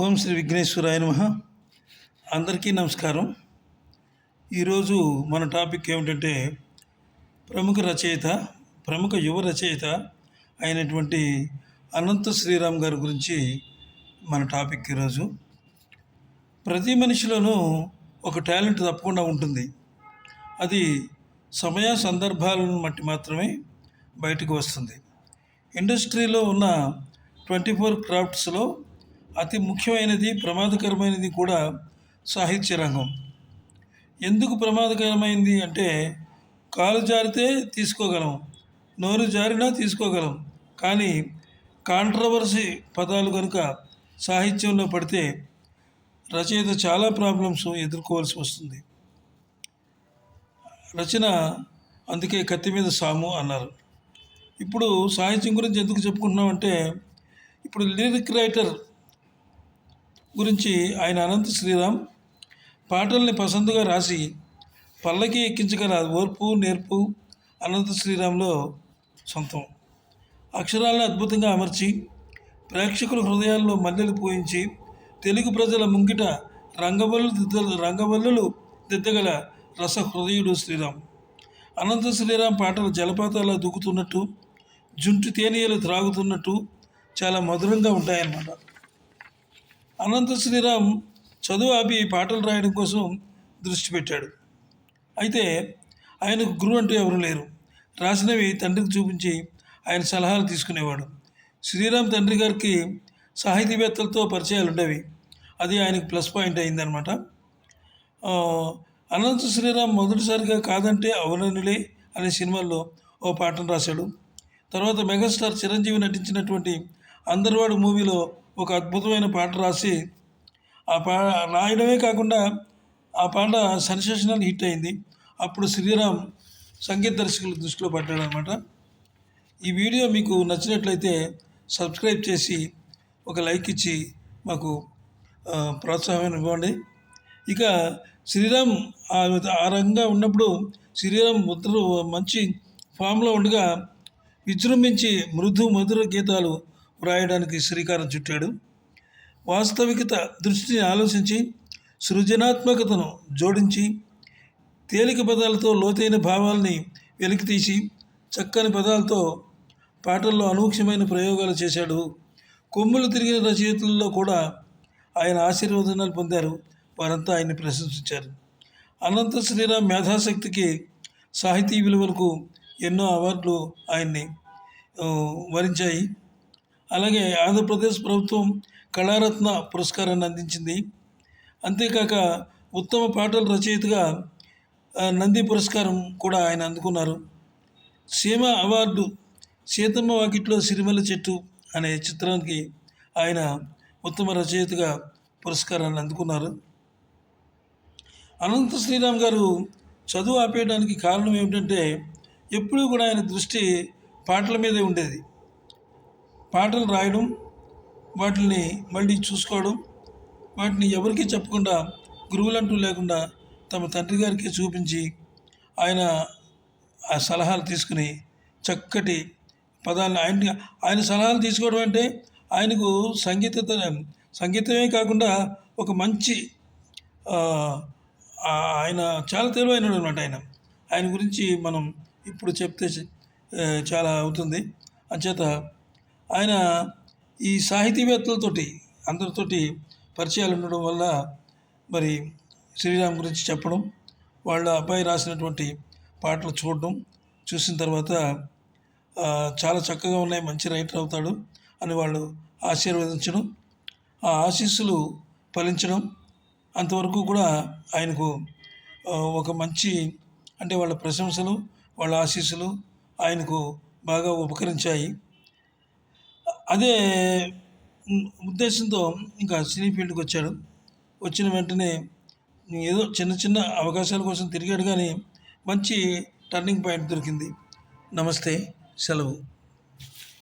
ఓం శ్రీ విఘ్నేశ్వరాయ నమః. అందరికీ నమస్కారం. ఈరోజు మన టాపిక్ ఏమిటంటే ప్రముఖ యువ రచయిత అయినటువంటి అనంత శ్రీరామ్ గారి గురించి మన టాపిక్ ఈరోజు. ప్రతి మనిషిలోనూ ఒక టాలెంట్ తప్పకుండా ఉంటుంది. అది సమయ సందర్భాలను బట్టి మాత్రమే బయటకు వస్తుంది. ఇండస్ట్రీలో ఉన్న 24 క్రాఫ్ట్స్లో అతి ముఖ్యమైనది, ప్రమాదకరమైనది కూడా సాహిత్య రంగం. ఎందుకు ప్రమాదకరమైంది అంటే, కాలు జారితే తీసుకోగలం, నోరు జారినా తీసుకోగలం, కానీ కాంట్రవర్సీ పదాలు కనుక సాహిత్యంలో పడితే రచయిత చాలా ప్రాబ్లమ్స్ ఎదుర్కోవాల్సి వస్తుంది. రచన అందుకే కత్తి మీద సాము అన్నారు. ఇప్పుడు సాహిత్యం గురించి ఎందుకు చెప్పుకుంటున్నామంటే, ఇప్పుడు లిరిక్ రైటర్ గురించి ఆయన అనంత శ్రీరామ్ పాటల్ని పసందుగా రాసి పల్లకి ఎక్కించగల ఓర్పు నేర్పు అనంత శ్రీరామ్లో సొంతం. అక్షరాలను అద్భుతంగా అమర్చి ప్రేక్షకుల హృదయాల్లో మల్లెలు పూయించి తెలుగు ప్రజల ముంగిట రంగవల్లులు దిద్దగల రస హృదయుడు శ్రీరామ్. అనంత శ్రీరామ్ పాటలు జలపాతాల్లో దూకుతున్నట్టు, జుంటు తేనీయలు త్రాగుతున్నట్టు చాలా మధురంగా ఉంటాయన్నమాట. అనంత శ్రీరామ్ చదువు ఆపి పాటలు రాయడం కోసం దృష్టి పెట్టాడు. అయితే ఆయనకు గురువు అంటూ ఎవరు లేరు. రాసినవి తండ్రికి చూపించి ఆయన సలహాలు తీసుకునేవాడు. శ్రీరామ్ తండ్రి గారికి సాహితీవేత్తలతో పరిచయాలు ఉండేవి. అది ఆయనకు ప్లస్ పాయింట్ అయిందనమాట. అనంత శ్రీరామ్ మొదటిసారిగా కాదంటే అవుననులే అనే సినిమాల్లో ఓ పాటను రాశాడు. తర్వాత మెగాస్టార్ చిరంజీవి నటించినటువంటి అందరివాడు మూవీలో ఒక అద్భుతమైన పాట రాసి రాయడమే కాకుండా ఆ పాట సెన్సేషనల్ హిట్ అయింది. అప్పుడు శ్రీరామ్ సంగీత దర్శకుల దృష్టిలో పడ్డాడనమాట. ఈ వీడియో మీకు నచ్చినట్లయితే సబ్స్క్రైబ్ చేసి ఒక లైక్ ఇచ్చి మాకు ప్రోత్సాహం ఇవ్వండి. ఇక శ్రీరామ్ ఆ రంగంగా ఉన్నప్పుడు శ్రీరామ్ మంచి ఫామ్లో ఉండగా విజృంభించి మృదు మధుర గీతాలు వ్రాయడానికి శ్రీకారం చుట్టాడు. వాస్తవికత దృష్టిని ఆలోచించి సృజనాత్మకతను జోడించి తేలిక పదాలతో లోతైన భావాల్ని వెలికితీసి చక్కని పదాలతో పాటల్లో అనూహ్యమైన ప్రయోగాలు చేశాడు. కొమ్ములు తిరిగిన రచయితల్లో కూడా ఆయన ఆశీర్వదనాలు పొందారు. వారంతా ఆయన్ని ప్రశంసించారు. అనంత శ్రీరామ్ మేధాశక్తికి, సాహితీ విలువలకు ఎన్నో అవార్డులు ఆయన్ని వరించాయి. అలాగే ఆంధ్రప్రదేశ్ ప్రభుత్వం కళారత్న పురస్కారాన్ని అందించింది. అంతేకాక ఉత్తమ పాటల రచయితగా నంది పురస్కారం కూడా ఆయన అందుకున్నారు. సీమ అవార్డు సీతమ్మ వాకిట్లో సిరిమల్ల చెట్టు అనే చిత్రానికి ఆయన ఉత్తమ రచయితగా పురస్కారాన్ని అందుకున్నారు. అనంత శ్రీరామ్ గారు చదువు ఆపేయడానికి కారణం ఏమిటంటే, ఎప్పుడూ కూడా ఆయన దృష్టి పాటల మీదే ఉండేది. పాటలు రాయడం, వాటిని మళ్ళీ చూసుకోవడం, వాటిని ఎవరికీ చెప్పకుండా గురువులంటూ లేకుండా తమ తండ్రి గారికి చూపించి ఆయన ఆ సలహాలు తీసుకుని చక్కటి పదాలను ఆయన సలహాలు తీసుకోవడం అంటే ఆయనకు సంగీతమే కాకుండా ఒక మంచి ఆయన చాలా తెలివైనడు అనమాట. ఆయన గురించి మనం ఇప్పుడు చెప్తే చాలా అవుతుంది. అంచేత ఆయన ఈ సాహితీవేత్తలతోటి అందరితోటి పరిచయాలు ఉండడం వల్ల మరి శ్రీరామ్ గురించి చెప్పడం, వాళ్ళ అబ్బాయి రాసినటువంటి పాటలు చూసిన తర్వాత చాలా చక్కగా ఉన్నాయి, మంచి రైటర్ అవుతాడు అని వాళ్ళు ఆశీర్వదించడం, ఆ ఆశీస్సులు ఫలించడం, అంతవరకు కూడా ఆయనకు ఒక మంచి అంటే వాళ్ళ ప్రశంసలు, వాళ్ళ ఆశీస్సులు ఆయనకు బాగా ఉపకరించాయి. అదే ఉద్దేశంతో ఇంకా సినీ ఫీల్డ్కి వచ్చాడు. వచ్చిన వెంటనే ఏదో చిన్న చిన్న అవకాశాల కోసం తిరిగాడు, కానీ మంచి టర్నింగ్ పాయింట్ దొరికింది. నమస్తే, సెలవు.